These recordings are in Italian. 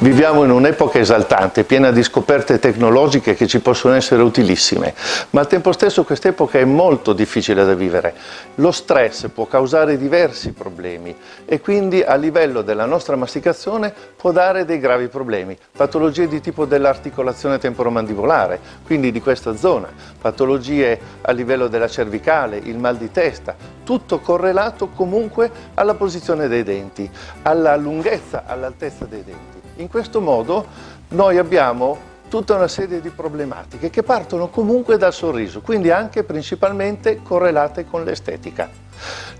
Viviamo in un'epoca esaltante, piena di scoperte tecnologiche che ci possono essere utilissime, ma al tempo stesso quest'epoca è molto difficile da vivere. Lo stress può causare diversi problemi e quindi a livello della nostra masticazione può dare dei gravi problemi. Patologie di tipo dell'articolazione temporomandibolare, quindi di questa zona, patologie a livello della cervicale, il mal di testa, tutto correlato comunque alla posizione dei denti, alla lunghezza, all'altezza dei denti. In questo modo noi abbiamo tutta una serie di problematiche che partono comunque dal sorriso, quindi anche principalmente correlate con l'estetica.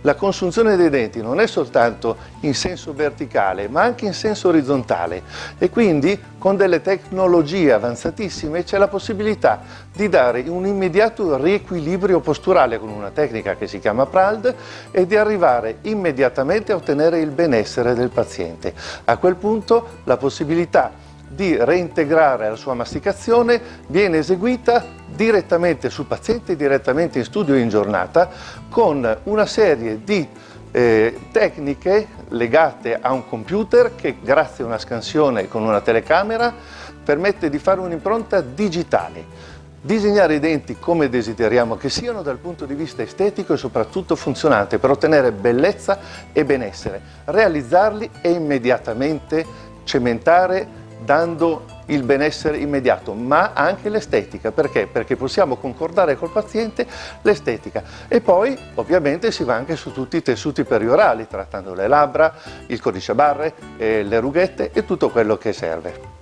La consunzione dei denti non è soltanto in senso verticale, ma anche in senso orizzontale e quindi con delle tecnologie avanzatissime c'è la possibilità di dare un immediato riequilibrio posturale con una tecnica che si chiama PRALD e di arrivare immediatamente a ottenere il benessere del paziente. A quel punto la possibilità di reintegrare la sua masticazione viene eseguita direttamente sul paziente, direttamente in studio in giornata, con una serie di tecniche legate a un computer che grazie a una scansione con una telecamera permette di fare un'impronta digitale, disegnare i denti come desideriamo che siano dal punto di vista estetico e soprattutto funzionante per ottenere bellezza e benessere, realizzarli e immediatamente cementare dando il benessere immediato, ma anche l'estetica. Perché? Perché possiamo concordare col paziente l'estetica. E poi ovviamente si va anche su tutti i tessuti periorali, trattando le labbra, il codice a barre, le rughette e tutto quello che serve.